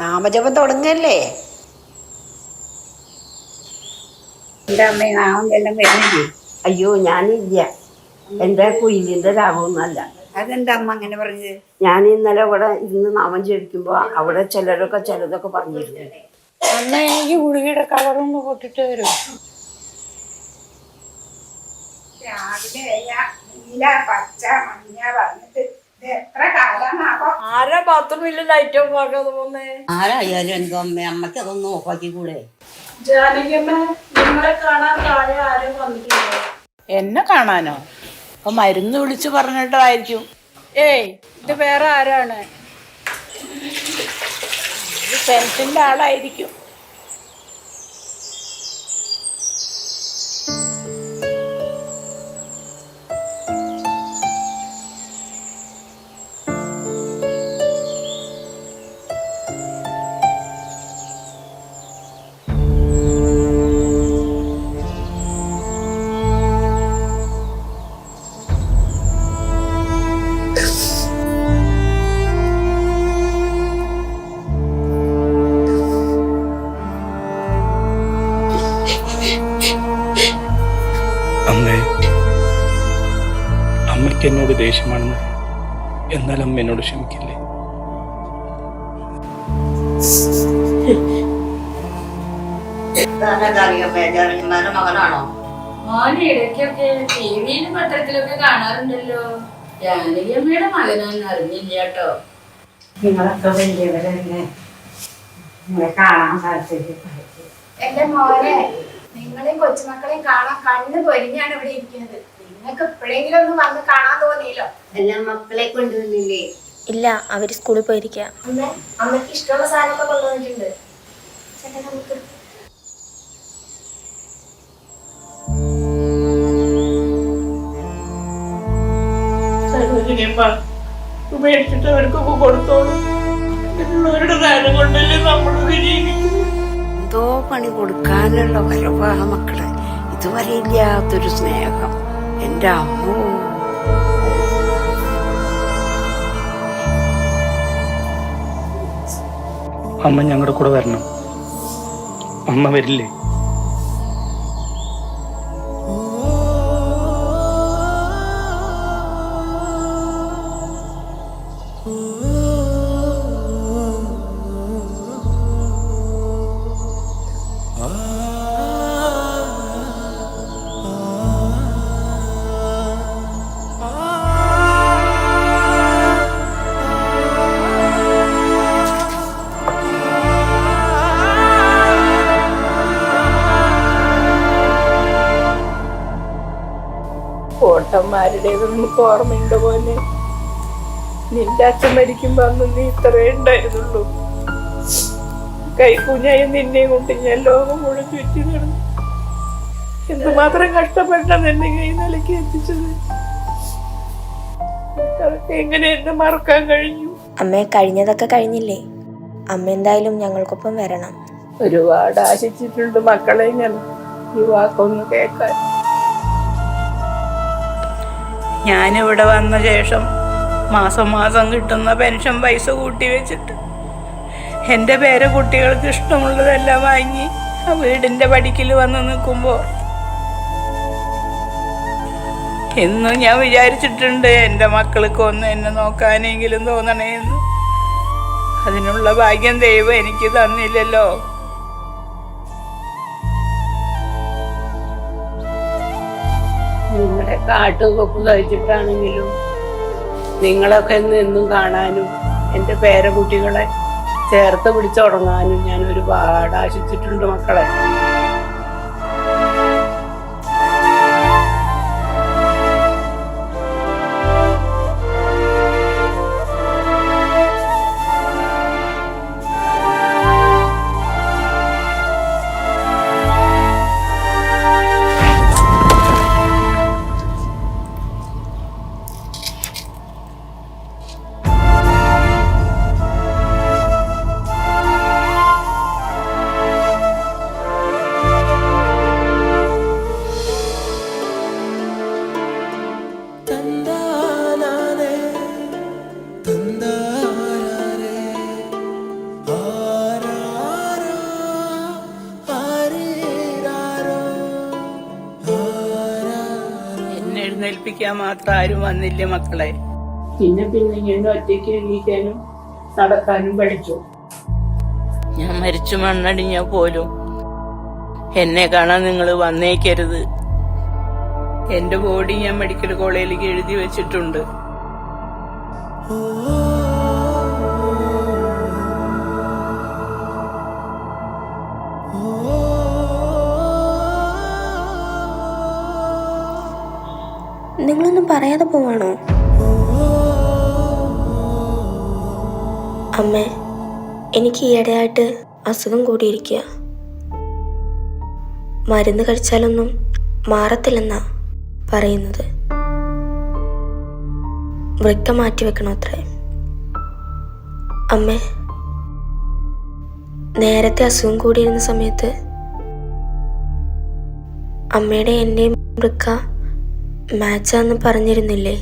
നാമജപം തുടങ്ങല്ലേ? എന്റെ അമ്മ നാമം എല്ലാം വരുന്നില്ലേ? അയ്യോ ഞാനില്ല, എന്റെ കുയിലിന്റെ രാഗമൊന്നുമല്ല. അതെന്താ അമ്മ അങ്ങനെ പറഞ്ഞത്? ഞാൻ ഇന്നലെ ഇവിടെ ഇരുന്ന് നാമം ജപിക്കുമ്പോ അവിടെ ചിലരൊക്കെ ചിലതൊക്കെ പറഞ്ഞിരുന്നു. അമ്മ എനിക്ക് ഗുളികയുടെ കവറൊന്ന് പൊട്ടിട്ട് തരും. ആരാ ബാത്റൂമില്ല ലൈറ്റ് ഓഫ് ആക്കാതെ പോന്നേ? ആരായാലും എനിക്ക് അമ്മയ്ക്ക് അതൊന്നും ഓഫാക്കി കൂടെ? നിങ്ങളെ കാണാൻ താഴെ ആരും വന്നിട്ടില്ല. എന്നെ കാണാനോ? അപ്പൊ മരുന്ന് വിളിച്ചു പറഞ്ഞിട്ടായിരിക്കും. ഏയ്, ഇത് വേറെ ആരാണ്? പെൻഷന്റെ ആളായിരിക്കും. അമ്മയ്ക്ക് എന്നോട് ദേഷ്യമാണെന്ന്, എന്നാൽ അമ്മ എന്നോട് ക്ഷമിക്കില്ലേ? മകനാണോ? മോൻ ഇടയ്ക്കൊക്കെ ടിവിയിലും പത്രത്തിലൊക്കെ കാണാറുണ്ടല്ലോ. ജാനകിയമ്മയുടെ മകനാണെന്ന് അറിഞ്ഞില്ല കേട്ടോ. നിങ്ങളൊക്കെ വലിയവരല്ലേ, നിങ്ങളെ കാണാൻ താല്പര്യം. എന്റെ മോനെ, നിങ്ങളെയും കൊച്ചുമക്കളെയും കാണാൻ കണ്ണ് പൊരിഞ്ഞാണ് ഇവിടെ ഇരിക്കുന്നത്. നിങ്ങൾക്ക് എപ്പോഴെങ്കിലും ഒന്ന് വന്ന് കാണാൻ തോന്നിയല്ലോ? എല്ലാ മക്കളെ കൊണ്ടുവന്നില്ലേ? ഇല്ല, അവര് സ്കൂളിൽ പോയിരിക്കുക. അമ്മയ്ക്ക് ഇഷ്ടമുള്ള സാധനമൊക്കെ കൊണ്ടുവന്നിട്ടുണ്ട്. ചേട്ടാ നമുക്ക് ഉപേക്ഷിച്ചിട്ട് അവർക്കൊക്കെ കൊടുത്തോളൂ. മറ്റുള്ളവരുടെ കാര്യം കൊണ്ടല്ലേ നമ്മളൊക്കെ ജീവിക്കുന്നത്. എന്തോ പണി കൊടുക്കാനുള്ള വരവാ മക്കളെ, ഇതുവരെ ഇല്ലാത്തൊരു സ്നേഹം. എൻ്റെ അമ്മോ, അമ്മ ഞങ്ങളുടെ കൂടെ വരണം. അമ്മ വരില്ലേ? ഓട്ടന്മാരുടേത് നമുക്ക് ഓർമ്മയുണ്ട് പോലെ. നിന്റെ അച്ഛൻ മരിക്കുമ്പോ അന്ന് നീ ഇത്രേ ഉണ്ടായിരുന്നുള്ളൂ. കൈക്കുഞ്ഞായി നിന്നെ കൊണ്ട് ഞാൻ ലോകം മുഴുവൻ ചുറ്റി നടന്നു. എന്തുമാത്രം കഷ്ടപ്പെട്ടാണ് എന്നെ കൈ നിലയ്ക്ക് എത്തിച്ചത്. അതൊക്കെ എങ്ങനെ എന്നെ മറക്കാൻ കഴിഞ്ഞു? അമ്മയെ കഴിഞ്ഞതൊക്കെ കഴിഞ്ഞില്ലേ? അമ്മ എന്തായാലും ഞങ്ങൾക്കൊപ്പം വരണം. ഒരുപാട് ആശിച്ചിട്ടുണ്ട് മക്കളെ ഞാൻ ഈ വാക്കൊന്ന് കേൾക്കാൻ. ഞാനിവിടെ വന്ന ശേഷം മാസം മാസം കിട്ടുന്ന പെൻഷൻ പൈസ കൂട്ടി വെച്ചിട്ട് എൻ്റെ കുട്ടികൾക്ക് ഇഷ്ടമുള്ളതെല്ലാം വാങ്ങി ആ വീടിൻ്റെ പടിക്കൽ വന്ന് നിൽക്കുമ്പോൾ എന്നും ഞാൻ വിചാരിച്ചിട്ടുണ്ട് എൻ്റെ മക്കൾക്ക് ഒന്ന് എന്നെ നോക്കാനെങ്കിലും തോന്നണേന്ന്. അതിനുള്ള ഭാഗ്യം ദൈവം എനിക്ക് തന്നില്ലല്ലോ. നിങ്ങളെ കാട്ടുകൊപ്പ് കഴിച്ചിട്ടാണെങ്കിലും നിങ്ങളൊക്കെ എന്നും കാണാനും എൻ്റെ പേരക്കുട്ടികളെ ചേർത്ത് പിടിച്ചുടങ്ങാനും ഞാൻ ഒരുപാട് ആശിച്ചിട്ടുണ്ട് മക്കളെ. എഴുന്നേൽപ്പിക്കാൻ മാത്രം ആരും വന്നില്ല മക്കളെ. പിന്നെ ഇങ്ങനെ ഒറ്റയ്ക്ക് എണീക്കാനും നടക്കാനും പഠിച്ചു. ഞാൻ മരിച്ചു മണ്ണടിഞ്ഞ പോലും എന്നെ കാണാൻ നിങ്ങൾ വന്നേക്കരുത്. എന്റെ ബോഡി ഞാൻ മെഡിക്കൽ കോളേജിലേക്ക് എഴുതി വെച്ചിട്ടുണ്ട്. നിങ്ങളൊന്നും പറയാതെ പോവാണോ? അമ്മേ, എനിക്ക് ഈയിടെയായിട്ട് അസുഖം കൂടിയിരിക്കുക. മരുന്ന് കഴിച്ചാലൊന്നും മാറത്തില്ലെന്നാ പറയുന്നത്. വൃക്ക മാറ്റി വെക്കണോ അത്രേ. അമ്മേ, നേരത്തെ അസുഖം കൂടിയിരുന്ന സമയത്ത് അമ്മയുടെ എൻ്റെയും വൃക്ക മാച്ചാന്ന് പറഞ്ഞിരുന്നില്ലേ?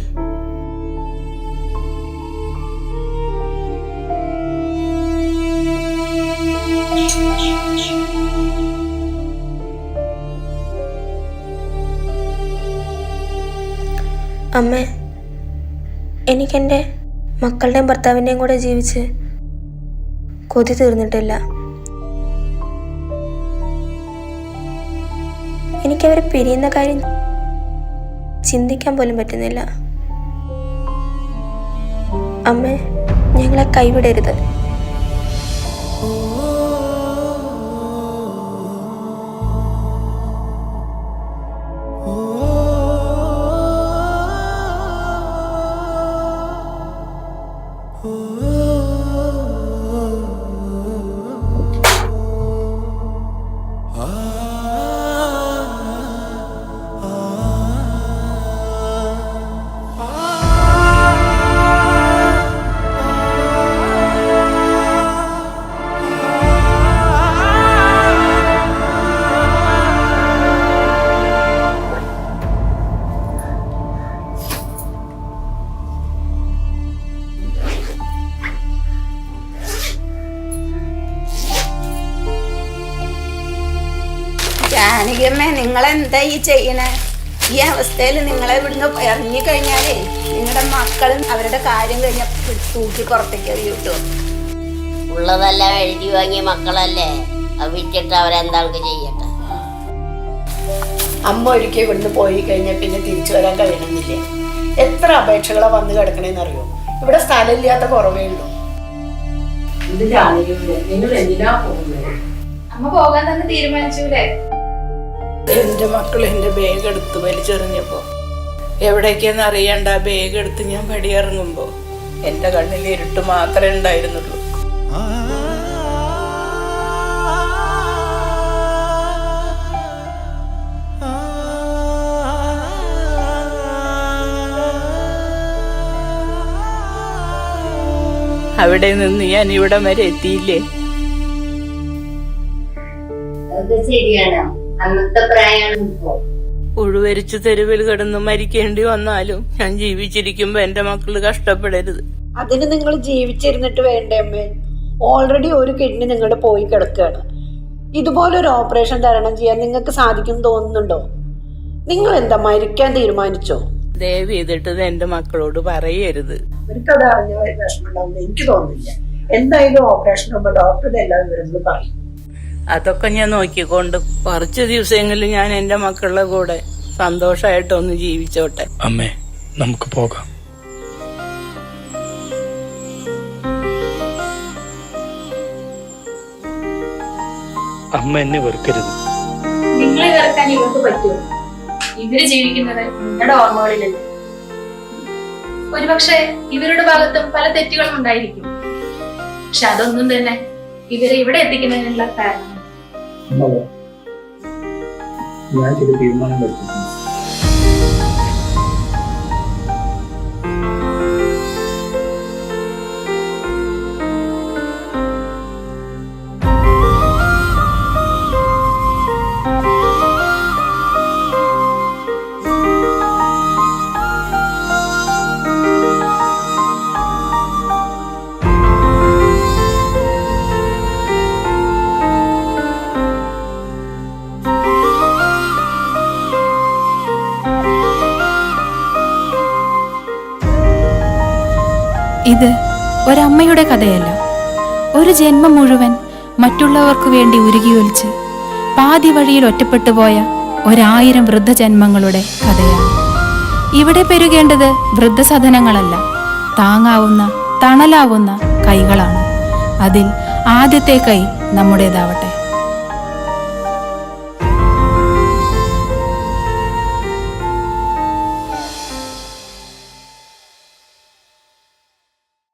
അമ്മേ, എനിക്കെൻ്റെ മക്കളുടെയും ഭർത്താവിൻ്റെയും കൂടെ ജീവിച്ച് കൊതി തീർന്നിട്ടില്ല. എനിക്കവരെ പിരിയുന്ന കാര്യം ചിന്തിക്കാൻ പോലും പറ്റുന്നില്ല. അമ്മേ, ഞങ്ങളെ കൈവിടരുത്. ജാനകിയമ്മേ, നിങ്ങളെന്താ ഈ ചെയ്യണേ? ഈ അവസ്ഥയിൽ നിങ്ങളെ ഇവിടുന്ന് ഇറങ്ങിക്കഴിഞ്ഞാലേ നിങ്ങളുടെ മക്കളും അവരുടെ കാര്യം കഴിഞ്ഞ തൂക്കി പുറത്തേക്ക് എറിയിട്ടു. ഉള്ളതെല്ലാം എഴുതി വാങ്ങിയ മക്കളല്ലേ, അത് വിറ്റിട്ട് അവരെന്താൾക്ക് ചെയ്യട്ടെ. അമ്മ ഒരിക്കൽ ഇവിടുന്ന് പോയി കഴിഞ്ഞാൽ പിന്നെ തിരിച്ചു വരാൻ കഴിയണമെന്നില്ല. എത്ര അപേക്ഷകളാ വന്ന് കിടക്കണേന്നറിയോ? ഇവിടെ സ്ഥലമില്ലാത്ത കുറവേ ഉള്ളൂ. നിങ്ങൾ എന്തിനാ പോകുന്നത്? അമ്മ പോകാൻ തന്നെ തീരുമാനിച്ചൂലേ? എന്റെ മക്കൾ എന്റെ ബാഗ് എടുത്ത് വലിച്ചെറിഞ്ഞപ്പോ എവിടേക്കാന്ന് അറിയണ്ട ബാഗ് എടുത്ത് ഞാൻ പടിയിറങ്ങുമ്പോ എന്റെ കണ്ണിൽ ഇരുട്ട് മാത്രമേ ഉണ്ടായിരുന്നുള്ളൂ. അവിടെ നിന്ന് ഞാൻ ഇവിടം വരെ എത്തിയില്ലേ? അത് ശരിയാണോ? അന്നത്തെ പ്രായമാണ് ഇപ്പോ. ഉഴുവരിച്ച് തെരുവിൽ കിടന്ന് മരിക്കേണ്ടി വന്നാലും ഞാൻ ജീവിച്ചിരിക്കുമ്പോ എന്റെ മക്കള് കഷ്ടപ്പെടരുത്. അതിന് നിങ്ങൾ ജീവിച്ചിരുന്നിട്ട് വേണ്ടേ അമ്മേ? ഓൾറെഡി ഒരു കിഡ്നി നിങ്ങളുടെ പോയി കിടക്കുകയാണ്. ഇതുപോലൊരു ഓപ്പറേഷൻ തരണം ചെയ്യാൻ നിങ്ങൾക്ക് സാധിക്കും തോന്നുന്നുണ്ടോ? നിങ്ങൾ എന്താ മരിക്കാൻ തീരുമാനിച്ചോ? ദയവ് ചെയ്തിട്ട് എന്റെ മക്കളോട് പറയരുത്. അവർക്കത് അറിഞ്ഞ വിഷമമുണ്ടാവുമെന്ന് എനിക്ക് തോന്നുന്നില്ല. എന്തായാലും ഓപ്പറേഷൻ ആകുമ്പോ ഡോക്ടറുടെ എല്ലാ വിവരങ്ങളും പറയും. അതൊക്കെ ഞാൻ നോക്കിക്കൊണ്ട് കുറച്ച് ദിവസമെങ്കിലും ഞാൻ എന്റെ മക്കളുടെ കൂടെ സന്തോഷമായിട്ടൊന്ന് ജീവിച്ചോട്ടെ. അമ്മേ, നമുക്ക് പോകാം. അമ്മ എന്നെ വെറുക്കരുത്. നിങ്ങളെ വെറുക്കാൻ ഇവർക്ക് പറ്റുമോ? ഇവര് ജീവിക്കുന്നത് നിങ്ങളുടെ ഓർമ്മകളിലല്ലേ? ഒരുപക്ഷെ ഇവരുടെ ഭാഗത്തും പല തെറ്റുകളും ഉണ്ടായിരിക്കും. പക്ഷെ അതൊന്നും തന്നെ ഇവരെ ഇവിടെ എത്തിക്കുന്നതിനുള്ള കാരണം. ഞാൻ ചില തീരുമാനം എടുത്തിട്ടുണ്ട്. ഇത് ഒരമ്മയുടെ കഥയല്ല, ഒരു ജന്മം മുഴുവൻ മറ്റുള്ളവർക്ക് വേണ്ടി ഉരുകിയൊലിച്ച് പാതി വഴിയിൽ ഒറ്റപ്പെട്ടു പോയ 1000 വൃദ്ധജന്മങ്ങളുടെ കഥയാണ്. ഇവിടെ പെരുകേണ്ടത് വൃദ്ധസദനങ്ങളല്ല, താങ്ങാവുന്ന തണലാവുന്ന കൈകളാണ്. അതിൽ ആദ്യത്തെ കൈ നമ്മുടേതാവട്ടെ.